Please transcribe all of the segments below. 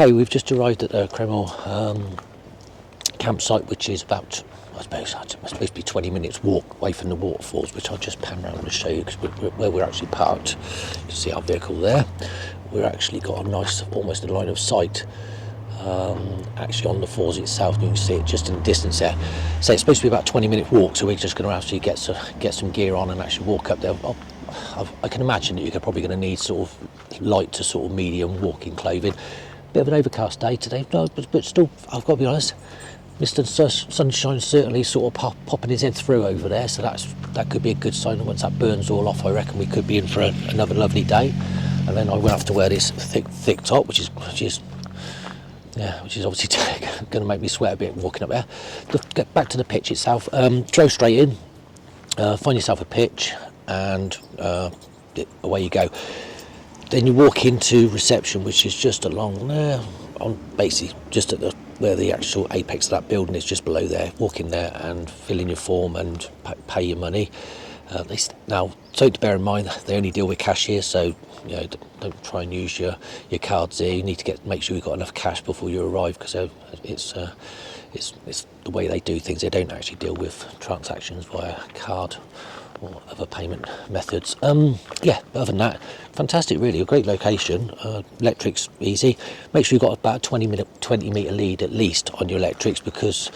Okay, we've just arrived at the Krimml campsite, which is about, I suppose, it's supposed to be 20 minutes walk away from the waterfalls, which I'll just pan around and show you, because where we're actually parked, you can see our vehicle there. We're actually got a nice, almost a line of sight, actually on the falls itself. You can see it just in the distance there. So it's supposed to be about a 20-minute walk, so we're just going to actually get some gear on and actually walk up there. I can imagine that you're probably going to need sort of light to sort of medium walking clothing. Bit of an overcast day today, no, but still, I've got to be honest, Mr. Sunshine's certainly sort of popping his head through over there, so that could be a good sign. Once that burns all off, I reckon we could be in for another lovely day. And then I won't have to wear this thick top, which is obviously going to make me sweat a bit walking up there. Get back to the pitch itself. Drove straight in, find yourself a pitch, and away you go. Then you walk into reception, which is just along there, on basically just at where the actual apex of that building is, just below there. Walk in there and fill in your form and pay your money. Now, something to bear in mind, they only deal with cash here, so don't try and use your cards here. You need to make sure you've got enough cash before you arrive, because it's the way they do things. They don't actually deal with transactions via card or other payment methods. Other than that, fantastic, really, a great location. Electrics easy. Make sure you've got about a 20 metre lead at least on your electrics, because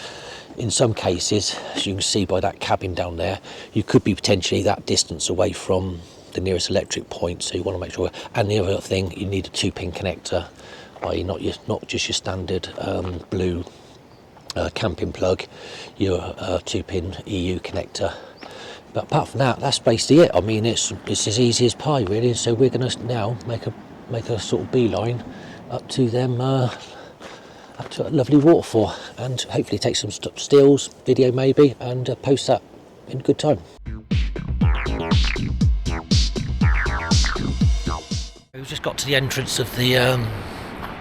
in some cases, as you can see by that cabin down there, you could be potentially that distance away from the nearest electric point, so you want to make sure. And the other thing, you need a 2-pin connector, i.e. not just your standard blue camping plug, your 2-pin EU connector. But apart from that, that's basically it. I mean, it's as easy as pie, really. So we're going to now make a sort of beeline up to them, up to a lovely waterfall, and hopefully take some stills, video maybe, and post that in good time. We've just got to the entrance of the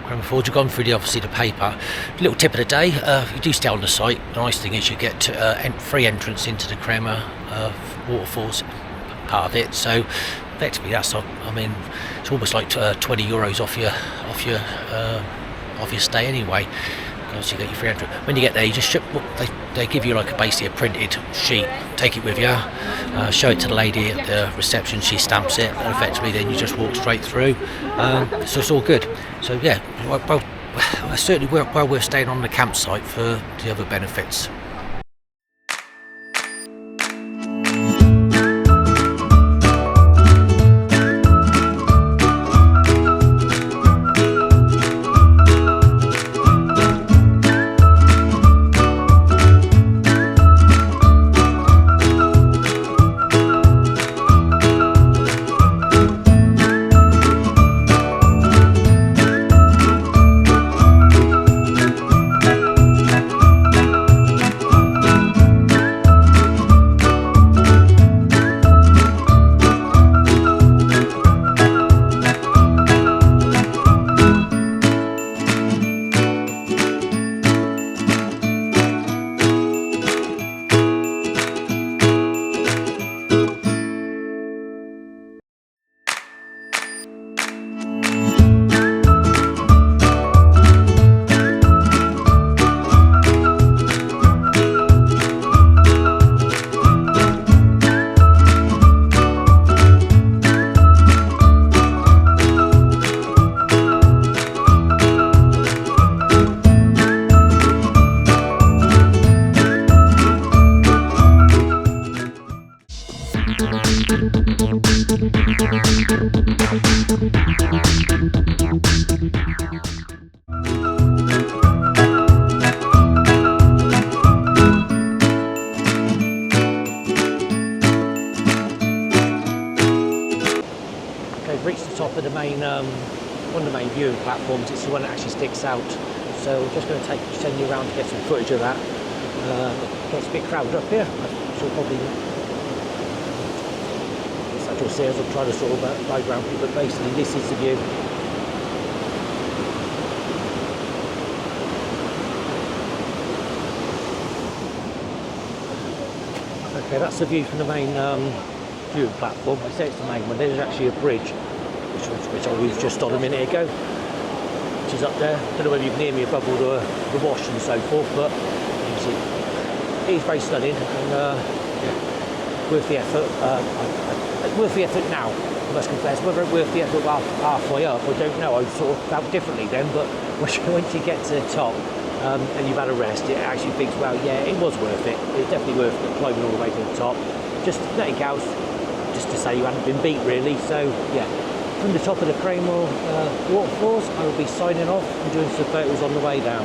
Krimml Falls. You've gone through obviously the paper. Little tip of the day: if you do stay on the site, the nice thing is you get free entrance into the Krimml Waterfalls, part of it. So effectively, it's almost like €20 off your stay anyway. So you get your free entry. When you get there, you just they give you basically a printed sheet. Take it with you, show it to the lady at the reception. She stamps it, and effectively then you just walk straight through. So it's all good. So yeah, well, certainly while we're staying on the campsite for the other benefits. Reached the top of the main, one of the main viewing platforms. It's the one that actually sticks out. So we're just going to send you around to get some footage of that. Gets a bit crowded up here. So probably, as you'll see, as I'm trying to sort of guide around people, but basically this is the view. Okay, that's the view from the main viewing platform. I say it's the main one. There's actually a bridge, which we've just on a minute ago, waters up there. Don't know whether you can hear me above all the wash and so forth, but you can see it is very stunning and worth the effort. Worth the effort now, I must confess. Whether it's worth the effort halfway up, I don't know. I sort of felt differently then, but once you get to the top and you've had a rest, it actually thinks, well, yeah, it was worth it. It's definitely worth it, climbing all the way to the top. Just nothing else, just to say you hadn't been beat, really. So, yeah. From the top of the Krimml Waterfalls, I will be signing off and doing some photos on the way down.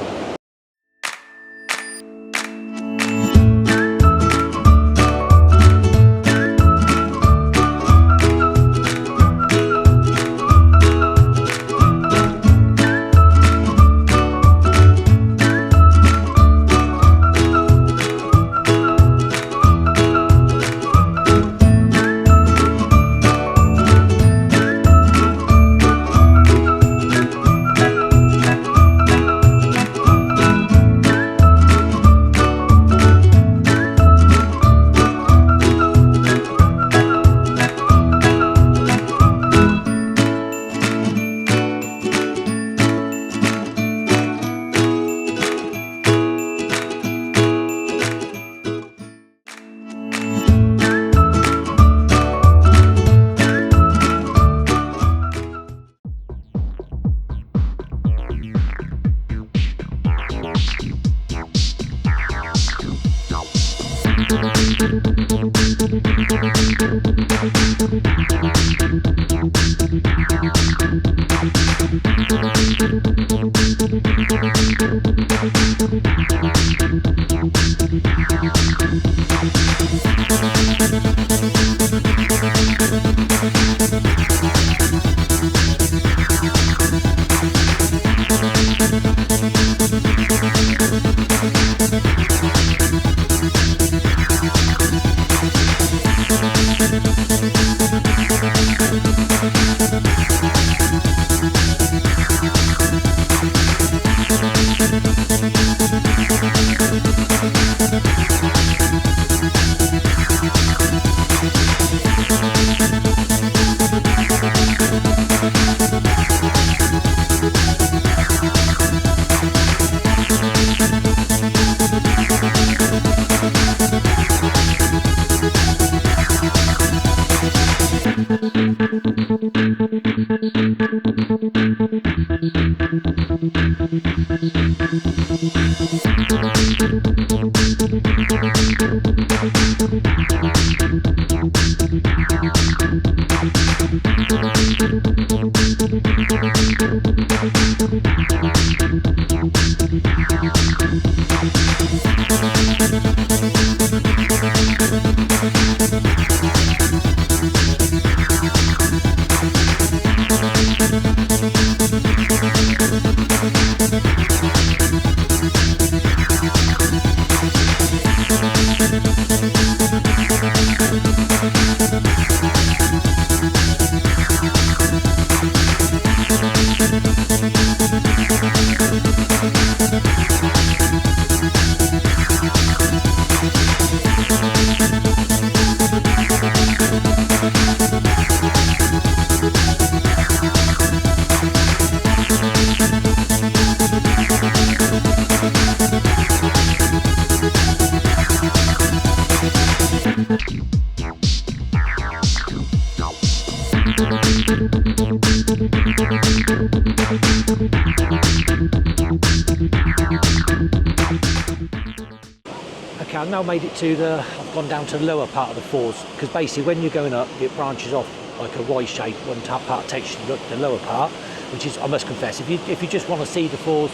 Okay, I've now made it to I've gone down to the lower part of the falls, because basically when you're going up, it branches off like a Y shape. One top part takes you to the lower part, which is, I must confess, if you just want to see the falls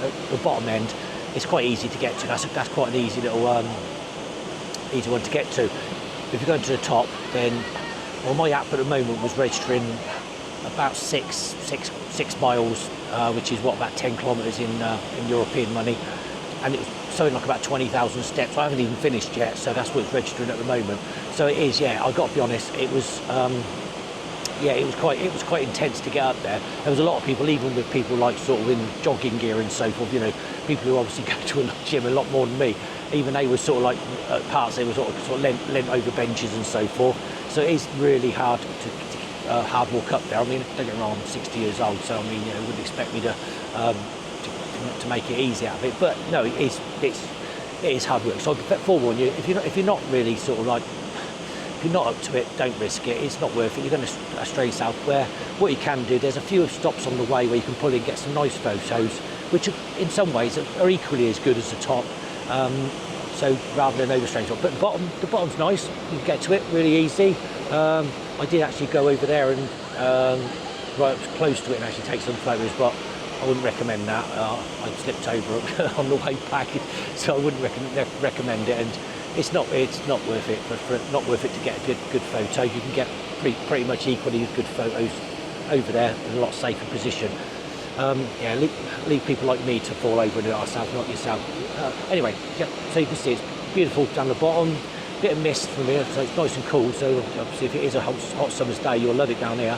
at the bottom end, it's quite easy to get to. That's quite an easy little easy one to get to. If you're going to the top, then, well, my app at the moment was registering about six miles, which is what, about 10 kilometres in European money, and it was something like about 20,000 steps. I haven't even finished yet, so that's what it's registering at the moment. So it is, yeah, I've got to be honest, it was yeah, it was quite intense to get up there. There was a lot of people, even with people like sort of in jogging gear and so forth, you know, people who obviously go to a gym a lot more than me. Even they were sort of like, at parts they were sort of leant over benches and so forth. So it is really hard hard walk up there. I mean, don't get me wrong, I'm 60 years old, so I mean, you know, wouldn't expect me to to make it easy out of it. But no, it is hard work. So I forewarn you, if you're not really sort of like, if you're not up to it, don't risk it. It's not worth it. You're going to stray yourself. Where what you can do, there's a few stops on the way where you can pull in, get some nice photos, which in some ways are equally as good as the top. So rather than overstraying top, but the bottom's nice. You can get to it really easy. I did actually go over there and right up close to it and actually take some photos, but I wouldn't recommend that. I slipped over on the way back, so I wouldn't recommend it. And it's not worth it. Not worth it to get a good photo. You can get pretty much equally good photos over there in a lot safer position. Yeah, leave people like me to fall over and do it ourselves, not yourself. Anyway, yeah, so you can see it's beautiful down the bottom. Bit of mist from here, so it's nice and cool. So obviously, if it is a hot summer's day, you'll love it down here.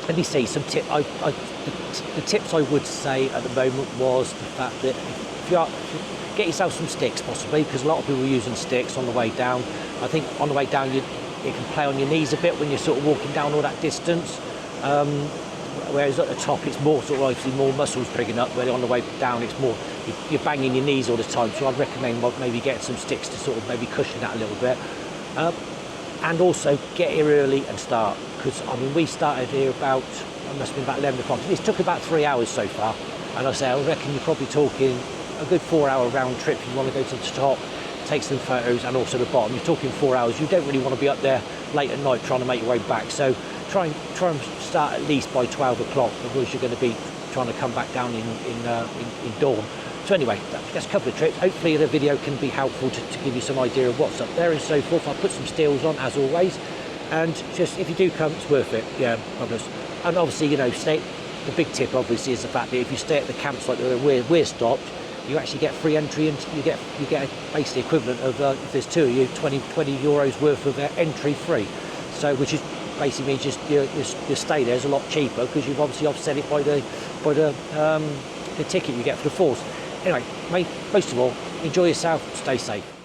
Let me see some tips. The tips I would say at the moment was the fact that if you get yourself some sticks, possibly, because a lot of people are using sticks on the way down. I think on the way down, it can play on your knees a bit when you're sort of walking down all that distance. Whereas at the top, it's more sort of obviously more muscles triggering up. Where on the way down, it's more you're banging your knees all the time. So I'd recommend maybe getting some sticks to sort of maybe cushion that a little bit. And also get here early and start, because I mean we started here about, it must have been about 11 o'clock. It's took about 3 hours so far, and I reckon you're probably talking a good 4-hour round trip. If you want to go to the top, take some photos, and also the bottom. You're talking 4 hours. You don't really want to be up there late at night trying to make your way back. So try and start at least by 12 o'clock, otherwise you're going to be trying to come back down in dawn. So anyway, that's a couple of trips. Hopefully the video can be helpful to give you some idea of what's up there and so forth. I'll put some stills on as always, and just if you do come, it's worth it. Yeah, promise. And obviously, you know, the big tip obviously is the fact that if you stay at the campsite where we're stopped, you actually get free entry, and you get basically equivalent of if there's two of you, 20 euros worth of entry free. So which is basically means just your stay there is a lot cheaper, because you've obviously offset it by the ticket you get for the falls. Anyway, most of all, enjoy yourself, stay safe.